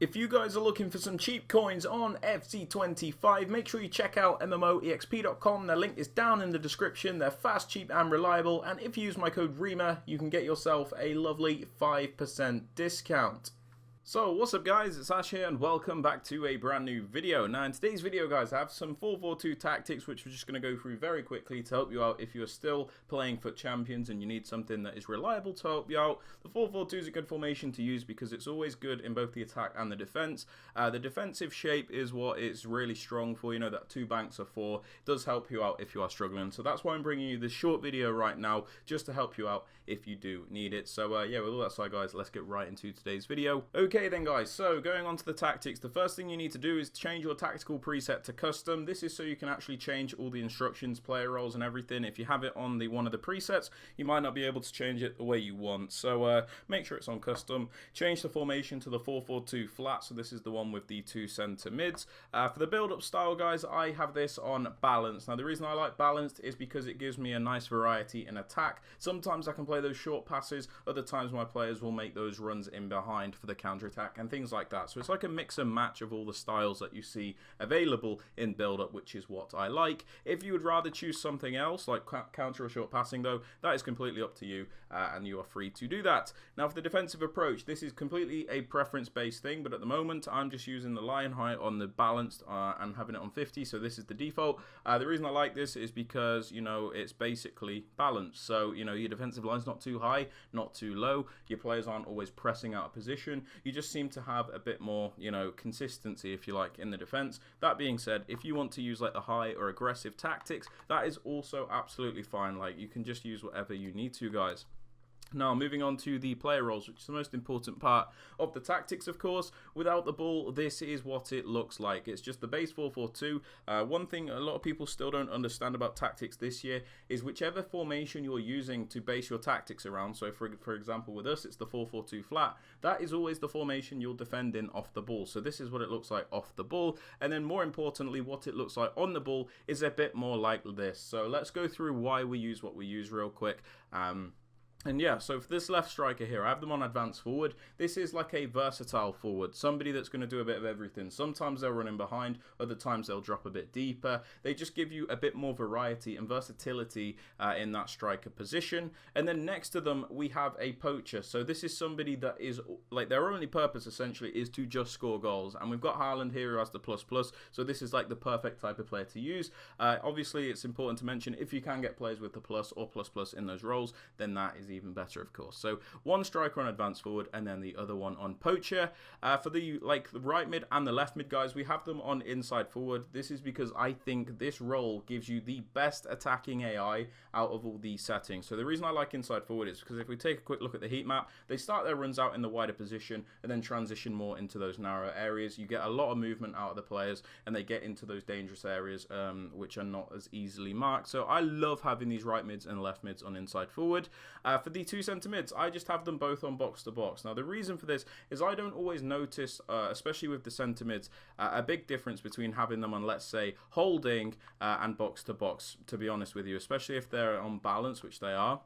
If you guys are looking for some cheap coins on FC25, make sure you check out MMOEXP.com. Their link is down in the description. They're fast, cheap and reliable, and if you use my code Rema, you can get yourself a lovely 5% discount. So what's up guys, it's Ash here and welcome back to a brand new video. Now in today's video guys, I have some 4-4-2 tactics which we're just going to go through very quickly to help you out if you're still playing FUT Champions and you need something that is reliable to help you out. The 4-4-2 is a good formation to use because it's always good in both the attack and the defense. The defensive shape is what it's really strong for, you know, that 2 banks of 4. It does help you out if you are struggling. So that's why I'm bringing you this short video right now, just to help you out if you do need it. So yeah, with all that aside guys, let's get right into today's video. Okay then guys, so going on to the tactics, the first thing you need to do is change your tactical preset to custom. This is so you can actually change all the instructions, player roles and everything. If you have it on one of the presets, you might not be able to change it the way you want. So make sure it's on custom. Change the formation to the 4-4-2 flat, so this is the one with the 2 center mids. For the build-up style guys, I have this on balanced. Now the reason I like balanced is because it gives me a nice variety in attack. Sometimes I can play those short passes, other times my players will make those runs in behind for the counter attack and things like that. So it's like a mix and match of all the styles that you see available in build-up, which is what I like. If you would rather choose something else like counter or short passing though, that is completely up to you and you are free to do that. Now for the defensive approach, this is completely a preference based thing, but at the moment I'm just using the line height on the balanced and having it on 50, so this is the default. The reason I like this is because, you know, it's basically balanced, so you know your defensive line's not too high, not too low, your players aren't always pressing out of position, you just seem to have a bit more, you know, consistency if you like in the defense. That being said, if you want to use like the high or aggressive tactics, that is also absolutely fine. Like you can just use whatever you need to guys. Now, moving on to the player roles, which is the most important part of the tactics, of course. Without the ball, this is what it looks like. It's just the base 4-4-2. One thing a lot of people still don't understand about tactics this year is whichever formation you're using to base your tactics around. So, for example, with us, it's the 4-4-2 flat. That is always the formation you'll defend in off the ball. So this is what it looks like off the ball. And then more importantly, what it looks like on the ball is a bit more like this. So let's go through why we use what we use real quick. And yeah, so for this left striker here, I have them on advanced forward. This is like a versatile forward, somebody that's going to do a bit of everything. Sometimes they'll run in behind, other times they'll drop a bit deeper. They just give you a bit more variety and versatility in that striker position. And then next to them, we have a poacher. So this is somebody that is, like, their only purpose essentially is to just score goals. And we've got Haaland here who has the ++, so this is like the perfect type of player to use. Obviously, it's important to mention if you can get players with the plus or ++ in those roles, then that is even better, of course. So one striker on advanced forward and then the other one on poacher. For the right mid and the left mid guys, we have them on inside forward. This is because I think this role gives you the best attacking AI out of all these settings. So the reason I like inside forward is because if we take a quick look at the heat map, they start their runs out in the wider position and then transition more into those narrow areas. You get a lot of movement out of the players and they get into those dangerous areas which are not as easily marked. So I love having these right mids and left mids on inside forward. For the 2 centre mids, I just have them both on box to box. Now the reason for this is I don't always notice, especially with the centre mids, a big difference between having them on, let's say, holding and box to box, to be honest with you, especially if they're on balance, which they are.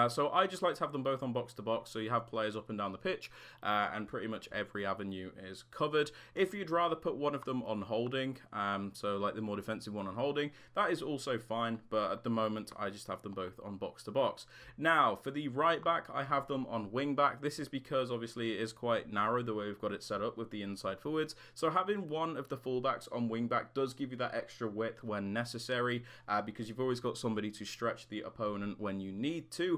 So I just like to have them both on box to box, so you have players up and down the pitch and pretty much every avenue is covered. If you'd rather put one of them on holding, so like the more defensive one on holding, that is also fine, but at the moment I just have them both on box to box. Now for the right back, I have them on wing back. This is because obviously it is quite narrow the way we've got it set up with the inside forwards, so having one of the fullbacks on wing back does give you that extra width when necessary, because you've always got somebody to stretch the opponent when you need to.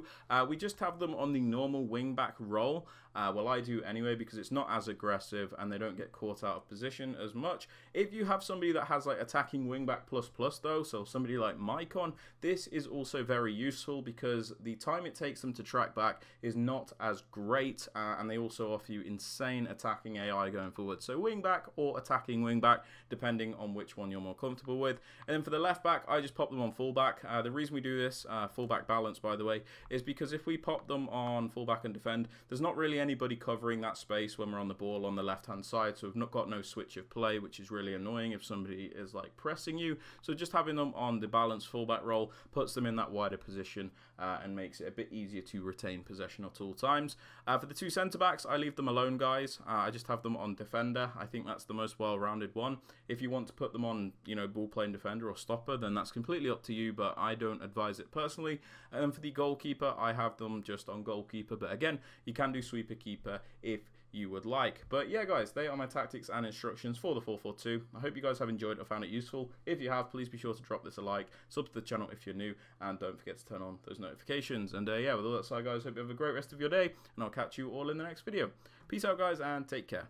We just have them on the normal wing back role. Well, I do anyway because it's not as aggressive and they don't get caught out of position as much. If you have somebody that has like attacking wing back ++ though, so somebody like Mycon, this is also very useful because the time it takes them to track back is not as great, and they also offer you insane attacking AI going forward. So wing back or attacking wing back, depending on which one you're more comfortable with. And then for the left back, I just pop them on fullback. The reason we do this, fullback balance by the way, is because if we pop them on fullback and defend, there's not really anybody covering that space when we're on the ball on the left-hand side, so we've not got no switch of play, which is really annoying if somebody is like pressing you. So just having them on the balanced fullback role puts them in that wider position and makes it a bit easier to retain possession at all times. For the two centre-backs, I leave them alone, guys. I just have them on defender. I think that's the most well-rounded one. If you want to put them on, you know, ball-playing defender or stopper, then that's completely up to you, but I don't advise it personally. And then for the goalkeeper, I have them just on goalkeeper, but again, you can do sweeper keeper if you would like. But yeah, guys, they are my tactics and instructions for the 4-4-2. I hope you guys have enjoyed or found it useful. If you have, please be sure to drop this a like, sub to the channel if you're new, and don't forget to turn on those notifications. And yeah, with all that aside, guys, hope you have a great rest of your day, and I'll catch you all in the next video. Peace out, guys, and take care.